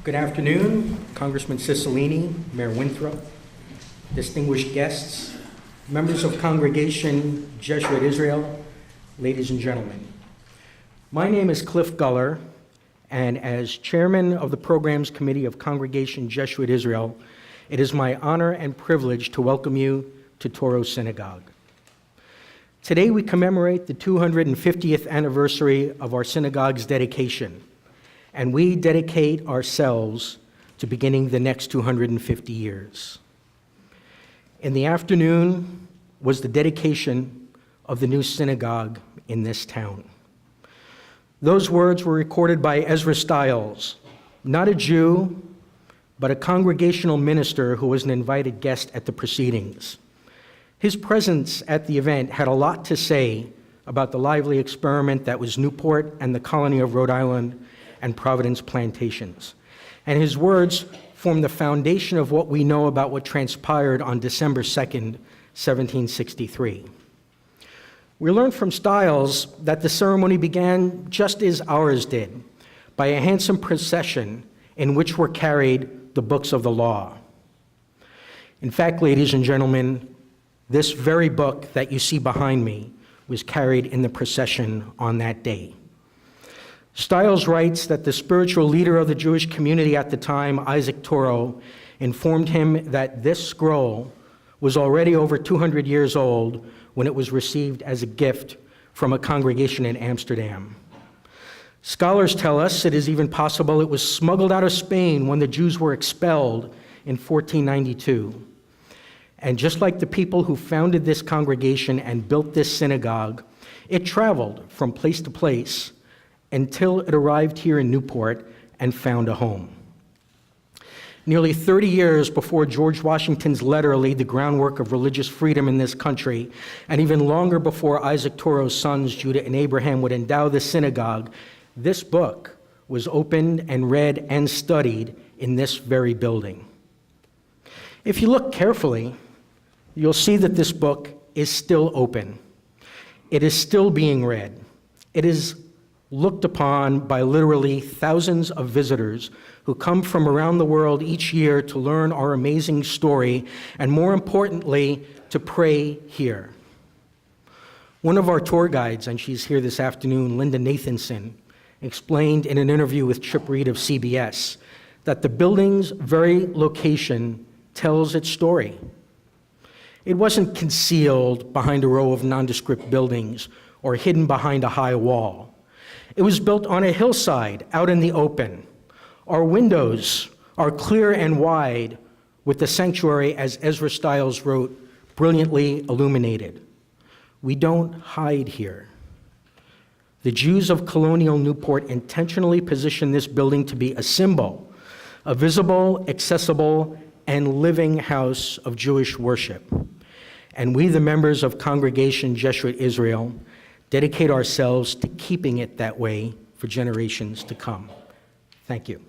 Good afternoon, Congressman Cicilline, Mayor Winthrop, distinguished guests, members of Congregation Jesuit Israel, ladies and gentlemen. My name is Cliff Guller, and as chairman of the Programs Committee of Congregation Jesuit Israel, it is my honor and privilege to welcome you to Touro Synagogue. Today we commemorate the 250th anniversary of our synagogue's dedication, and we dedicate ourselves to beginning the next 250 years. In the afternoon was the dedication of the new synagogue in this town. Those words were recorded by Ezra Stiles, not a Jew, but a congregational minister who was an invited guest at the proceedings. His presence at the event had a lot to say about the lively experiment that was Newport and the colony of Rhode Island and Providence plantations. And his words form the foundation of what we know about what transpired on December 2nd, 1763. We learned from Stiles that the ceremony began just as ours did, by a handsome procession in which were carried the books of the law. In fact, ladies and gentlemen, this very book that you see behind me was carried in the procession on that day. Stiles writes that the spiritual leader of the Jewish community at the time, Isaac Touro, informed him that this scroll was already over 200 years old when it was received as a gift from a congregation in Amsterdam. Scholars tell us it is even possible it was smuggled out of Spain when the Jews were expelled in 1492. And just like the people who founded this congregation and built this synagogue, it traveled from place to place until it arrived here in Newport and found a home. Nearly 30 years before George Washington's letter laid the groundwork of religious freedom in this country, and even longer before Isaac Touro's sons, Judah and Abraham, would endow the synagogue, this book was opened and read and studied in this very building. If you look carefully, you'll see that this book is still open. It is still being read. It is looked upon by literally thousands of visitors who come from around the world each year to learn our amazing story, and more importantly, to pray here. One of our tour guides, and she's here this afternoon, Linda Nathanson, explained in an interview with Chip Reed of CBS that the building's very location tells its story. It wasn't concealed behind a row of nondescript buildings or hidden behind a high wall. It was built on a hillside out in the open. Our windows are clear and wide, with the sanctuary, as Ezra Stiles wrote, brilliantly illuminated. We don't hide here. The Jews of colonial Newport intentionally positioned this building to be a symbol, a visible, accessible, and living house of Jewish worship. And we, the members of Congregation Jesuit Israel, dedicate ourselves to keeping it that way for generations to come. Thank you.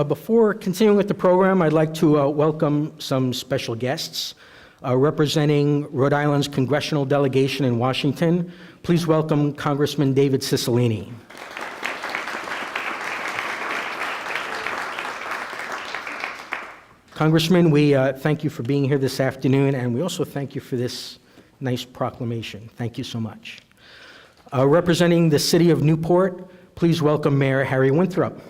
Before continuing with the program, I'd like to welcome some special guests. Representing Rhode Island's congressional delegation in Washington, please welcome Congressman David Cicilline. Congressman, we thank you for being here this afternoon, and we also thank you for this nice proclamation. Thank you so much. Representing the city of Newport, please welcome Mayor Harry Winthrop.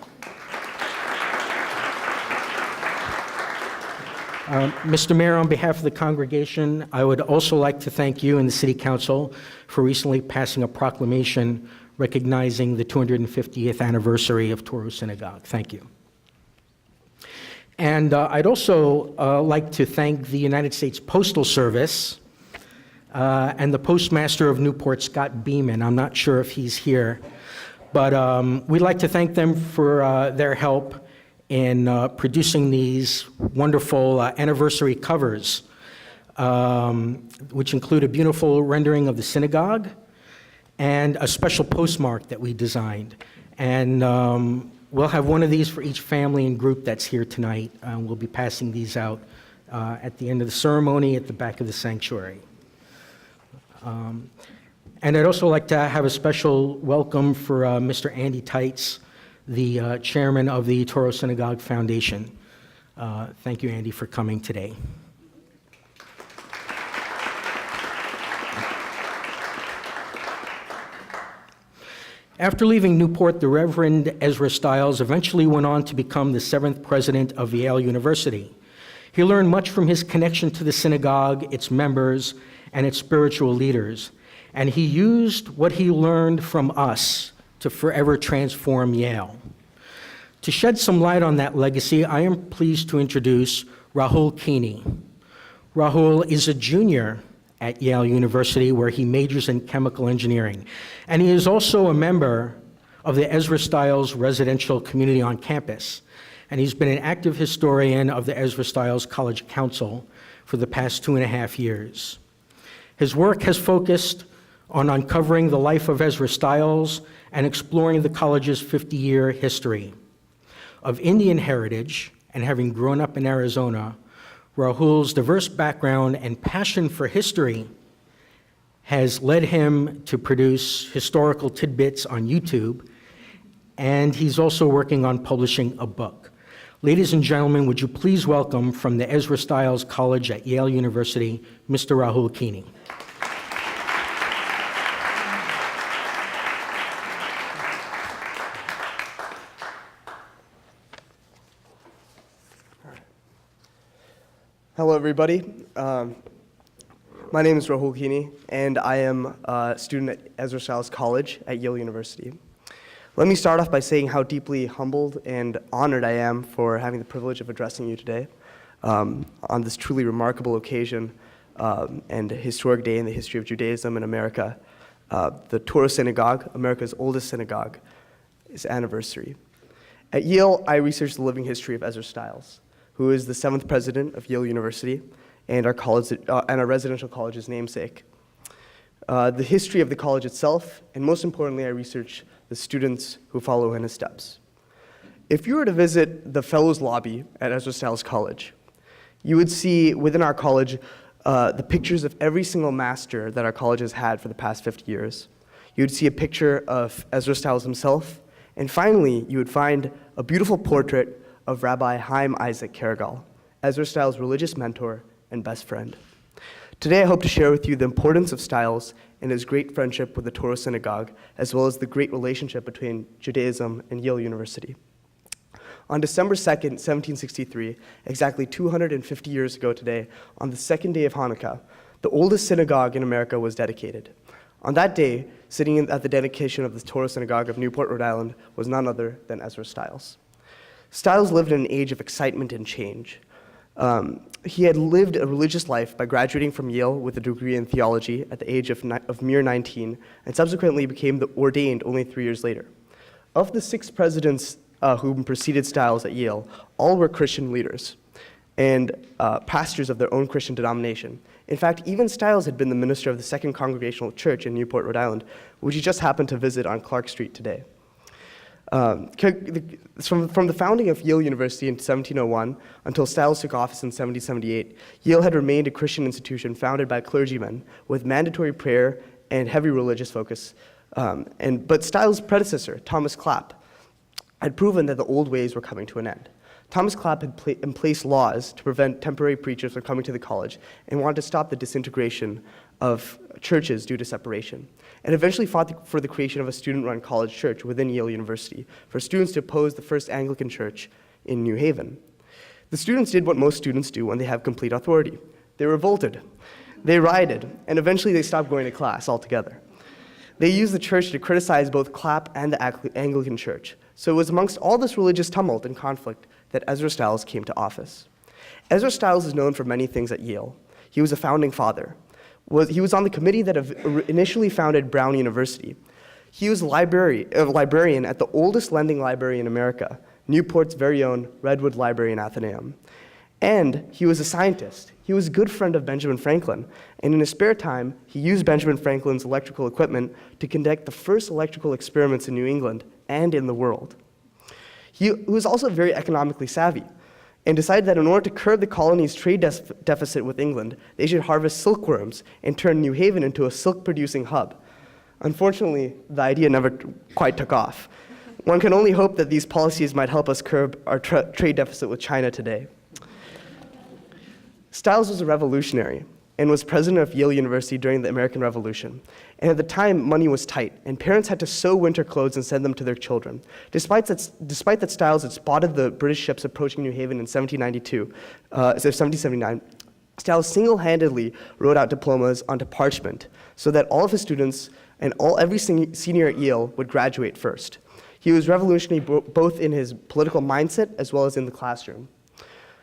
Mr. Mayor, on behalf of the congregation, I would also like to thank you and the City Council for recently passing a proclamation recognizing the 250th anniversary of Touro Synagogue. Thank you. And I'd also like to thank the United States Postal Service and the Postmaster of Newport, Scott Beeman. I'm not sure if he's here, but we'd like to thank them for their help in producing these wonderful anniversary covers, which include a beautiful rendering of the synagogue and a special postmark that we designed. And we'll have one of these for each family and group that's here tonight. We'll be passing these out at the end of the ceremony at the back of the sanctuary. And I'd also like to have a special welcome for Mr. Andy Teitz, the chairman of the Touro Synagogue Foundation. Thank you, Andy, for coming today. After leaving Newport, the Reverend Ezra Stiles eventually went on to become the 7th president of Yale University. He learned much from his connection to the synagogue, its members, and its spiritual leaders, and he used what he learned from us to forever transform Yale. To shed some light on that legacy, I am pleased to introduce Rahul Keeney. Rahul is a junior at Yale University, where he majors in chemical engineering. And he is also a member of the Ezra Stiles residential community on campus. And he's been an active historian of the Ezra Stiles College Council for the past 2.5 years. His work has focused on uncovering the life of Ezra Stiles and exploring the college's 50-year history. Of Indian heritage, and having grown up in Arizona, Rahul's diverse background and passion for history has led him to produce historical tidbits on YouTube, and he's also working on publishing a book. Ladies and gentlemen, would you please welcome from the Ezra Stiles College at Yale University, Mr. Rahul Keeney. Hello, everybody. My name is Rahul Keeney, and I am a student at Ezra Stiles College at Yale University. Let me start off by saying how deeply humbled and honored I am for having the privilege of addressing you today on this truly remarkable occasion and historic day in the history of Judaism in America. The Touro Synagogue, America's oldest synagogue, its anniversary. At Yale, I researched the living history of Ezra Stiles, who is the 7th president of Yale University and our college and our residential college's namesake. The history of the college itself, and most importantly, I research the students who follow in his steps. If you were to visit the Fellows Lobby at Ezra Stiles College, you would see within our college the pictures of every single master that our college has had for the past 50 years. You would see a picture of Ezra Stiles himself, and finally, you would find a beautiful portrait of Rabbi Chaim Isaac Karagal, Ezra Stiles' religious mentor and best friend. Today, I hope to share with you the importance of Stiles and his great friendship with the Touro Synagogue, as well as the great relationship between Judaism and Yale University. On December 2nd, 1763, exactly 250 years ago today, on the second day of Hanukkah, the oldest synagogue in America was dedicated. On that day, sitting at the dedication of the Touro Synagogue of Newport, Rhode Island, was none other than Ezra Stiles. Stiles lived in an age of excitement and change. He had lived a religious life by graduating from Yale with a degree in theology at the age of mere 19, and subsequently became ordained only 3 years later. Of the 6 presidents who preceded Stiles at Yale, all were Christian leaders and pastors of their own Christian denomination. In fact, even Stiles had been the minister of the Second Congregational Church in Newport, Rhode Island, which he just happened to visit on Clark Street today. From the founding of Yale University in 1701 until Stiles took office in 1778, Yale had remained a Christian institution founded by clergymen with mandatory prayer and heavy religious focus. But Stiles' predecessor, Thomas Clapp, had proven that the old ways were coming to an end. Thomas Clapp had in place laws to prevent temporary preachers from coming to the college and wanted to stop the disintegration of churches due to separation, and eventually fought for the creation of a student-run college church within Yale University for students to oppose the first Anglican church in New Haven. The students did what most students do when they have complete authority. They revolted, they rioted, and eventually they stopped going to class altogether. They used the church to criticize both Clapp and the Anglican church. So it was amongst all this religious tumult and conflict that Ezra Stiles came to office. Ezra Stiles is known for many things at Yale. He was a founding father. He was on the committee that initially founded Brown University. He was a librarian at the oldest lending library in America, Newport's very own Redwood Library and Athenaeum. And he was a scientist. He was a good friend of Benjamin Franklin. And in his spare time, he used Benjamin Franklin's electrical equipment to conduct the first electrical experiments in New England and in the world. He was also very economically savvy. and decided that in order to curb the colony's trade deficit with England, they should harvest silkworms and turn New Haven into a silk-producing hub. Unfortunately, the idea never quite took off. One can only hope that these policies might help us curb our trade deficit with China today. Stiles was a revolutionary and was president of Yale University during the American Revolution. And at the time, money was tight, and parents had to sew winter clothes and send them to their children. Despite that Stiles had spotted the British ships approaching New Haven in 1779, Stiles single-handedly wrote out diplomas onto parchment so that all of his students and every senior at Yale would graduate first. He was revolutionary both in his political mindset as well as in the classroom.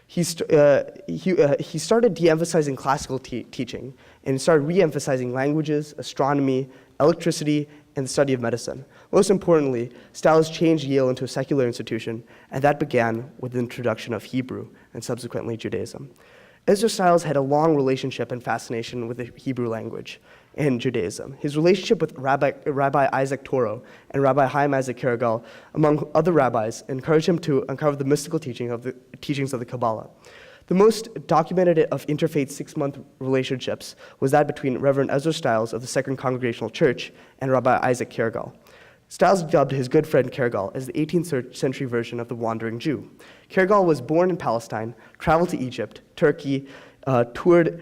He started de-emphasizing classical teaching and started re-emphasizing languages, astronomy, electricity, and the study of medicine. Most importantly, Stiles changed Yale into a secular institution, and that began with the introduction of Hebrew and subsequently Judaism. Ezra Stiles had a long relationship and fascination with the Hebrew language and Judaism. His relationship with Rabbi Isaac Touro and Rabbi Chaim Isaac Karagal, among other rabbis, encouraged him to uncover the mystical teachings of the Kabbalah. The most documented of interfaith six-month relationships was that between Reverend Ezra Stiles of the Second Congregational Church and Rabbi Isaac Karagal. Stiles dubbed his good friend Karagal as the 18th century version of the Wandering Jew. Karagal was born in Palestine, traveled to Egypt, Turkey, toured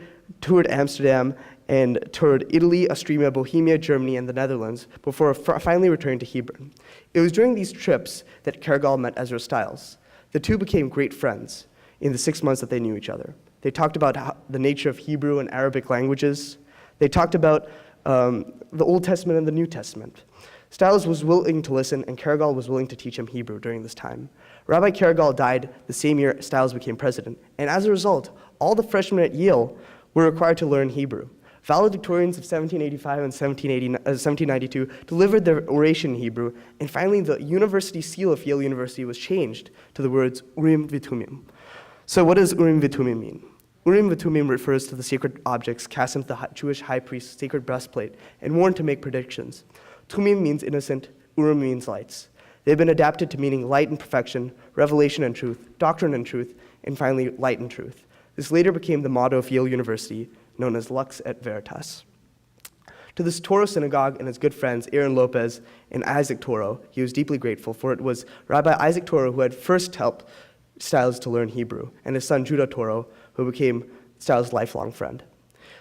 Amsterdam, and toured Italy, Austria, Bohemia, Germany, and the Netherlands before finally returning to Hebron. It was during these trips that Karagal met Ezra Stiles. The two became great friends in the 6 months that they knew each other. They talked about the nature of Hebrew and Arabic languages. They talked about the Old Testament and the New Testament. Stiles was willing to listen, and Karagal was willing to teach him Hebrew during this time. Rabbi Karagal died the same year Stiles became president, and as a result, all the freshmen at Yale were required to learn Hebrew. Valedictorians of 1785 and 1792 delivered their oration in Hebrew, and finally the university seal of Yale University was changed to the words Urim V'Tumim. So what does Urim V'Tumim mean? Urim V'Tumim refers to the sacred objects cast into the Jewish high priest's sacred breastplate and worn to make predictions. Tumim means innocent, Urim means lights. They've been adapted to meaning light and perfection, revelation and truth, doctrine and truth, and finally light and truth. This later became the motto of Yale University, known as Lux et Veritas. To the Touro Synagogue and his good friends Aaron Lopez and Isaac Touro, he was deeply grateful, for it was Rabbi Isaac Touro who had first helped Stiles to learn Hebrew, and his son Judah Touro, who became Stiles' lifelong friend.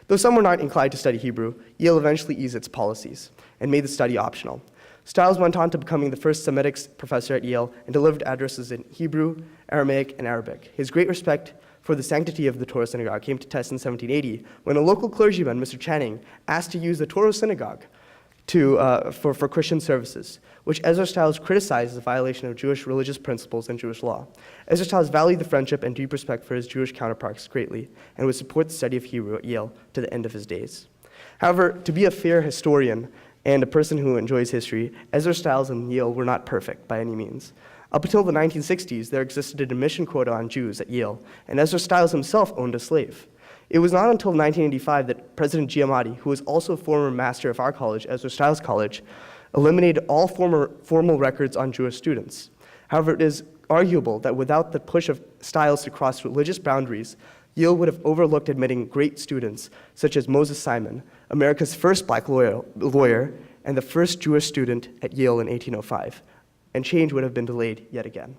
Though some were not inclined to study Hebrew, Yale eventually eased its policies and made the study optional. Stiles went on to becoming the first Semitic professor at Yale and delivered addresses in Hebrew, Aramaic, and Arabic. His great respect for the sanctity of the Touro Synagogue came to test in 1780 when a local clergyman, Mr. Channing, asked to use the Touro Synagogue for Christian services, which Ezra Stiles criticized as a violation of Jewish religious principles and Jewish law. Ezra Stiles valued the friendship and deep respect for his Jewish counterparts greatly and would support the study of Hebrew at Yale to the end of his days. However, to be a fair historian and a person who enjoys history, Ezra Stiles and Yale were not perfect by any means. Up until the 1960s, there existed an admission quota on Jews at Yale, and Ezra Stiles himself owned a slave. It was not until 1985 that President Giamatti, who was also a former master of our college, Ezra Stiles College, eliminated all formal records on Jewish students. However, it is arguable that without the push of Stiles to cross religious boundaries, Yale would have overlooked admitting great students such as Moses Simon, America's first black lawyer and the first Jewish student at Yale in 1805, and change would have been delayed yet again.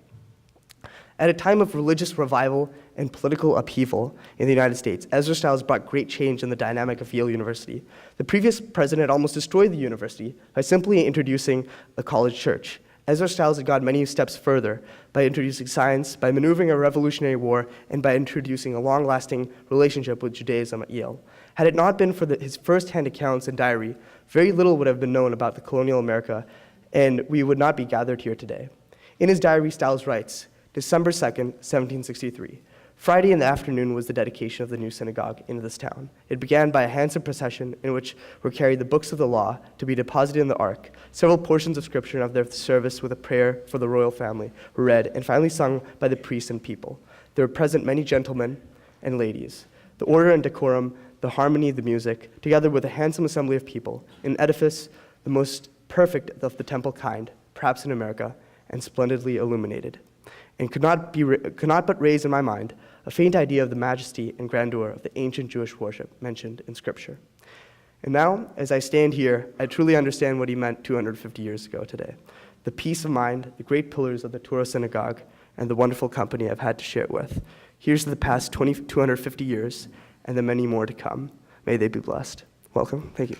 At a time of religious revival and political upheaval in the United States, Ezra Stiles brought great change in the dynamic of Yale University. The previous president almost destroyed the university by simply introducing a college church. Ezra Stiles had gone many steps further by introducing science, by maneuvering a revolutionary war, and by introducing a long-lasting relationship with Judaism at Yale. Had it not been for his first-hand accounts and diary, very little would have been known about the colonial America, and we would not be gathered here today. In his diary, Stiles writes, December 2nd, 1763. Friday in the afternoon was the dedication of the new synagogue in this town. It began by a handsome procession in which were carried the books of the law to be deposited in the ark. Several portions of scripture and of their service with a prayer for the royal family were read and finally sung by the priests and people. There were present many gentlemen and ladies. The order and decorum, the harmony, the music, together with a handsome assembly of people, an edifice, the most perfect of the temple kind, perhaps in America, and splendidly illuminated. and could not but raise in my mind a faint idea of the majesty and grandeur of the ancient Jewish worship mentioned in Scripture. And now, as I stand here, I truly understand what he meant 250 years ago today. The peace of mind, the great pillars of the Touro Synagogue, and the wonderful company I've had to share it with. Here's to the past 250 years and the many more to come. May they be blessed. Welcome. Thank you.